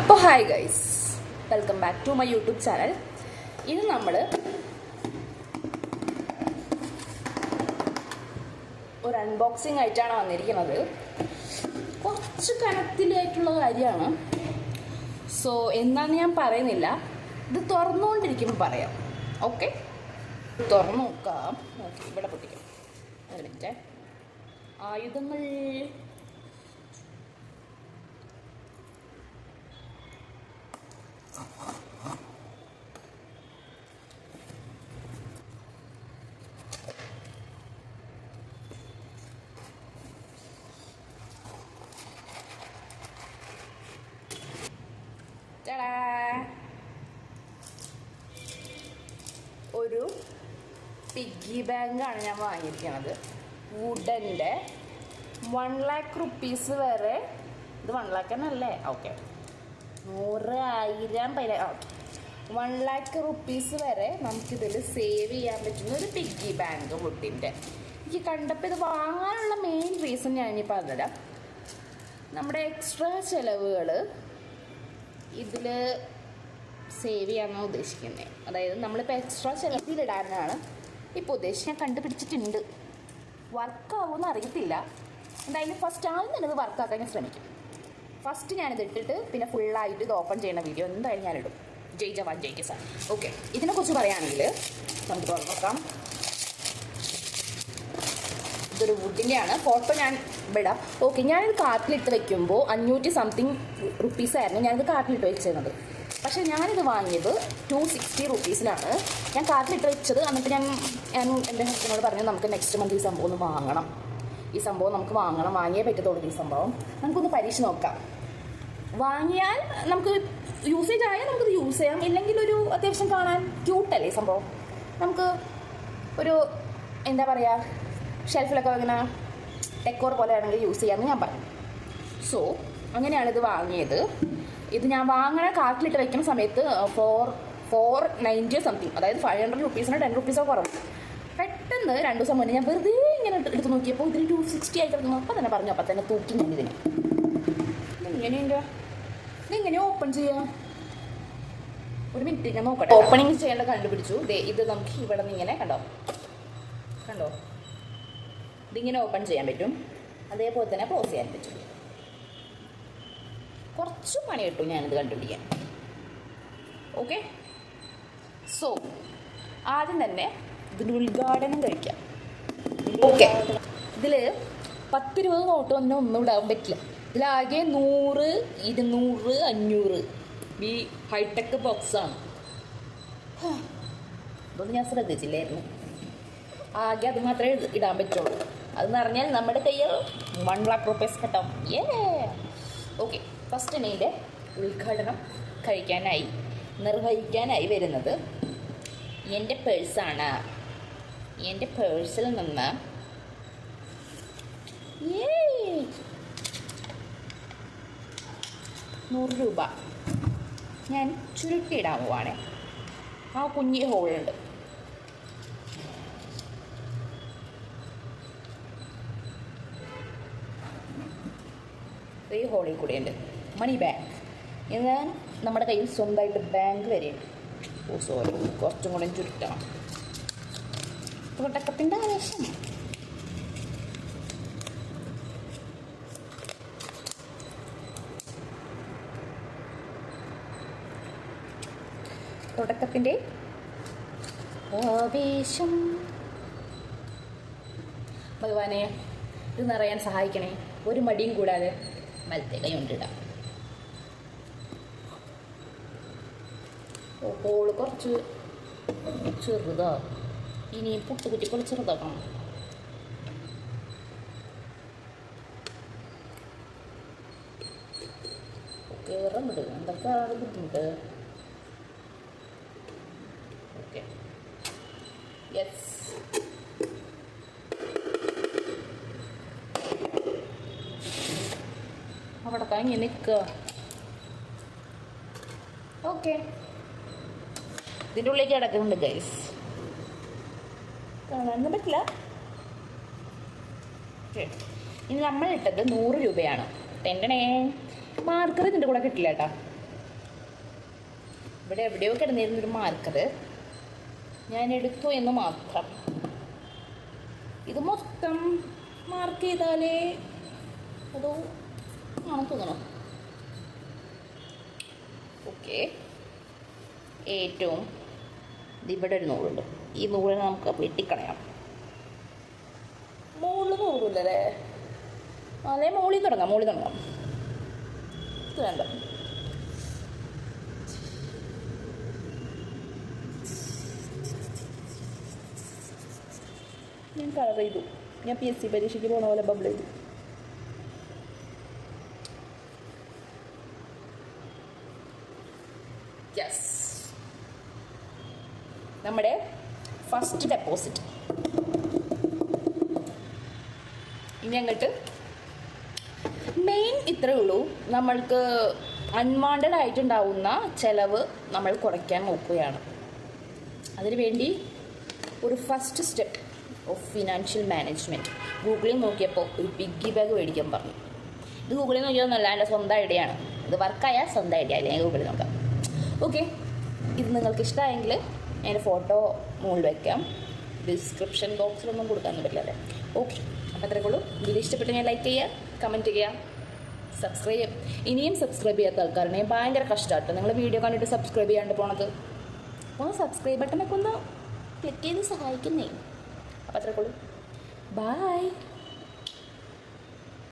അപ്പോൾ hi guys, welcome back to my YouTube channel. ഇത് നമ്മൾ ഒരു അൺബോക്സിങ് ആയിട്ടാണ് വന്നിരിക്കുന്നത്. കുറച്ച് കനത്തിലായിട്ടുള്ള കാര്യമാണ്. സോ എന്താണെന്ന് ഞാൻ പറയുന്നില്ല, ഇത് തുറന്നുകൊണ്ടിരിക്കുമ്പോൾ പറയാം. ഓക്കെ, തുറന്നു നോക്കാം. ഓക്കെ, ഇവിടെ പൊട്ടിക്കാം. ഒരു മിനിറ്റ്. ആയുധങ്ങൾ ഒരു പിഗ്ഗി ബാങ്കാണ് ഞാൻ വാങ്ങിയിരിക്കുന്നത്. വുഡൻ്റെ 1 lakh rupees വരെ. ഇത് 1 lakh എന്നല്ലേ? ഓക്കെ, 100, 1000, 1 lakh rupees വരെ നമുക്കിതിൽ സേവ് ചെയ്യാൻ പറ്റുന്ന ഒരു പിഗ്ഗി ബാങ്ക് വുഡിൻ്റെ. എനിക്ക് കണ്ടപ്പോൾ ഇത് വാങ്ങാനുള്ള മെയിൻ റീസൺ ഞാനിപ്പോൾ പറഞ്ഞുതരാം. നമ്മുടെ എക്സ്ട്രാ ചിലവുകൾ ഇതിൽ സേവ് ചെയ്യാമെന്നാണ് ഉദ്ദേശിക്കുന്നത്. അതായത് നമ്മളിപ്പോൾ എക്സ്ട്രാ ചിലവിലിടാനാണ് ഇപ്പോൾ ഉദ്ദേശിച്ച് ഞാൻ കണ്ടുപിടിച്ചിട്ടുണ്ട്. വർക്കാവുമെന്ന് അറിയത്തില്ല. എന്തായാലും ഫസ്റ്റ് ആദ്യം തന്നെ ഇത് വർക്കാക്കാൻ ഞാൻ ശ്രമിക്കും. ഫസ്റ്റ് ഞാനിത് ഇട്ടിട്ട് പിന്നെ ഫുള്ളായിട്ട് ഇത് ഓപ്പൺ ചെയ്യുന്ന വീഡിയോ എന്തായാലും ഞാനിടും. ജയ് ജവാൻ ജയ് കിസാൻ. ഓക്കെ, ഇതിനെക്കുറിച്ച് പറയുകയാണെങ്കിൽ നമുക്ക് തുറക്കാം. ഇതൊരു വുഡിൻ്റെയാണ്. ഫോട്ടോ ഞാൻ വിടാം. ഓക്കെ, ഞാനിത് കാർട്ടിലിട്ട് വെക്കുമ്പോൾ 500 something rupees ആയിരുന്നു ഞാനിത് കാർട്ടിലിട്ട് വെച്ചിരുന്നത്. പക്ഷേ ഞാനിത് വാങ്ങിയത് 260 rupeesലാണ് ഞാൻ കാർട്ടിലിട്ട് വെച്ചത്. എന്നിട്ട് ഞാൻ എൻ്റെ ഹസ്ബൻഡിനോട് പറഞ്ഞു, നമുക്ക് നെക്സ്റ്റ് മന്ത് ഈ സംഭവം ഒന്ന് വാങ്ങണം. ഈ സംഭവം നമുക്ക് വാങ്ങണം, വാങ്ങിയേ പറ്റത്തുള്ളൂ. ഈ സംഭവം നമുക്കൊന്ന് പരീക്ഷ നോക്കാം. വാങ്ങിയാൽ നമുക്ക് യൂസേജ് ആയാൽ നമുക്കിത് യൂസ് ചെയ്യാം. ഇല്ലെങ്കിൽ ഒരു അത്യാവശ്യം കാണാൻ ക്യൂട്ടല്ലേ ഈ സംഭവം. നമുക്ക് ഒരു എന്താ പറയുക, ഷെൽഫിലൊക്കെ ഇങ്ങനെ ഡെക്കോർ പോലെ ആണെങ്കിൽ യൂസ് ചെയ്യാമെന്ന് ഞാൻ പറഞ്ഞു. സോ അങ്ങനെയാണ് ഇത് വാങ്ങിയത്. ഇത് ഞാൻ വാങ്ങണ കാർട്ടിലിട്ട് വെക്കുന്ന സമയത്ത് 490 something, അതായത് 500 rupees 10 rupees കുറവ്. പെട്ടെന്ന് 2 ദിവസം മുന്നേ ഞാൻ വെറുതെ ഇങ്ങനെ എടുത്ത് നോക്കിയപ്പോൾ ഇതിന് 260 ആയിട്ട് കിടന്നു. അപ്പം തന്നെ പറഞ്ഞു, അപ്പം തന്നെ തൂക്കി ഞാൻ ഇതിന്. ഇതെങ്ങനെയാ ഓപ്പൺ ചെയ്യാം? ഒരു മിനിറ്റ് ഞാൻ നോക്കട്ടെ. ഓപ്പണിങ് ചെയ്യേണ്ട കണ്ടുപിടിച്ചു. ഇത് നമുക്ക് ഇവിടെ നിന്ന് ഇങ്ങനെ കണ്ടോ ഇതിങ്ങനെ ഓപ്പൺ ചെയ്യാൻ പറ്റും. അതേപോലെ തന്നെ ക്ലോസ് ചെയ്യാൻ പറ്റും. കുറച്ച് പണി കിട്ടും ഞാനിത് കണ്ടുപിടിക്കാൻ. ഓക്കെ, സോ ആദ്യം തന്നെ ഇതിൻ്റെ ഉദ്ഘാടനം കഴിക്കാം. ഓക്കെ, ഇതിൽ 10-20 നോട്ട് ഒന്നും ഇടാൻ പറ്റില്ല. ഇതിലാകെ 100, 200, 500 ഈ ഹൈടെക് ബോക്സാണ്. ഇതൊന്നും ഞാൻ ശ്രദ്ധിച്ചില്ലായിരുന്നു. ആകെ അത് മാത്രമേ ഇടാൻ പറ്റുള്ളൂ. അതെന്ന് പറഞ്ഞാൽ നമ്മുടെ കയ്യിൽ 1 lakh rupees കിട്ടും. ഓക്കെ, ഫസ്റ്റ് തന്നെ ഇതിൻ്റെ ഉദ്ഘാടനം നിർവഹിക്കാനായി വരുന്നത് എൻ്റെ പേഴ്സാണ്. എൻ്റെ പേഴ്സിൽ നിന്ന് 100 രൂപ ഞാൻ ചുരുട്ടിയിടാൻ പോവാണ്. ആ കുഞ്ഞി ഹോളുണ്ട്. ഈ ഹോളിൽ കൂടെ ഉണ്ട് മണി ബാങ്ക്. എന്നാൽ നമ്മുടെ കയ്യിൽ സ്വന്തമായിട്ട് ബാങ്ക് വരെയുണ്ട്. ഓ സോറി, കുറച്ചും കൂടെ ചുരുട്ടണം. തുടക്കത്തിൻ്റെ ആവേശം. തുടക്കത്തിൻ്റെ ആവേശം. ഭഗവാനെ, ഇത് നിറയാൻ സഹായിക്കണേ. ഒരു മടിയും കൂടാതെ വലത്തെ കൈ കൊണ്ടിടാം. ഹോള് കുറച്ച് ചെറുതാ. ഇനി പുട്ടുകുറ്റി കുറച്ച് ചെറുതാക്കണം. കയറുന്നുണ്ട്, എന്തൊക്കെയാണ് ബുദ്ധിമുട്ട്. Okay, yes. അവിടെ കഴിഞ്ഞ് നിൽക്കുക. ഓക്കെ, ഇതിൻ്റെ ഉള്ളിലേക്ക് കിടക്കുന്നുണ്ട് ഗൈസ്. കാണാനൊന്നും പറ്റില്ല. ഇനി നമ്മളിട്ടത് 100 രൂപയാണ്. ടെൻഡണേ, മാർക്കർ ഇതിൻ്റെ കൂടെ കിട്ടില്ല കേട്ടോ. ഇവിടെ എവിടെയോ കിടന്നിരുന്നൊരു മാർക്കർ ഞാൻ എടുത്തു എന്ന് മാത്രം. ഇത് മൊത്തം മാർക്ക് ചെയ്താലേ അതോ ആണെന്ന് തോന്നണം. ഓക്കെ, ഏറ്റവും ഇവിടെ ഒരു നൂലുണ്ട്. ഈ നൂലിനെ നമുക്ക് വെട്ടിക്കളയാം. മുകളിൽ നൂലില്ലല്ലേ? അതെ, മുകളിൽ തുടങ്ങാം. ഇത് വേണ്ട. ഞാൻ കളർ ചെയ്തു. ഞാൻ PSC പരീക്ഷയ്ക്ക് പോണ പോലെ ബബിൾ ചെയ്തു. യെസ്, നമ്മുടെ ഫസ്റ്റ് ഡെപ്പോസിറ്റ്. ഇനി അങ്ങോട്ട് മെയിൻ ഇത്രയേ ഉള്ളൂ. നമ്മൾക്ക് അൺവാണ്ടഡ് ആയിട്ടുണ്ടാവുന്ന ചിലവ് നമ്മൾ കുറയ്ക്കാൻ നോക്കുകയാണ്. അതിനുവേണ്ടി ഒരു first step of financial management. ഗൂഗിളിൽ നോക്കിയപ്പോൾ ഒരു പിഗ്ഗി ബാഗ് മേടിക്കാൻ പറഞ്ഞു. ഇത് ഗൂഗിളിൽ നോക്കിയതൊന്നുമല്ല, എൻ്റെ സ്വന്തം ഐഡിയ ആണ്. ഇത് വർക്കായാൽ സ്വന്തം ഐഡിയ അല്ലേ, ഗൂഗിളിൽ നോക്കാം. ഓക്കെ, ഇത് നിങ്ങൾക്ക് ഇഷ്ടമായെങ്കിൽ അതിൻ്റെ ഫോട്ടോ മുകളിൽ വയ്ക്കാം. ഡിസ്ക്രിപ്ഷൻ ബോക്സിലൊന്നും കൊടുക്കാനൊന്നും പറ്റില്ല അല്ലേ? ഓക്കെ, അപ്പോൾ അത്രയൊക്കെ ഉള്ളൂ. വീഡിയോ ഇഷ്ടപ്പെട്ട് ഞാൻ ലൈക്ക് ചെയ്യുക, കമൻറ്റ് ചെയ്യുക, സബ്സ്ക്രൈബ് ചെയ്യുക. ഇനിയും സബ്സ്ക്രൈബ് ചെയ്യാത്ത ആൾക്കാരാണ് ഭയങ്കര കഷ്ടമായിട്ട് നിങ്ങൾ വീഡിയോ കണ്ടിട്ട് സബ്സ്ക്രൈബ് ചെയ്യാണ്ട് പോണത്. അപ്പോൾ സബ്സ്ക്രൈബ് ബട്ടണൊക്കെ ഒന്ന് ക്ലിക്ക് ചെയ്ത് സഹായിക്കുന്നേ. അപ്പോൾ അത്രയൊക്കെ ഉള്ളൂ. ബൈ.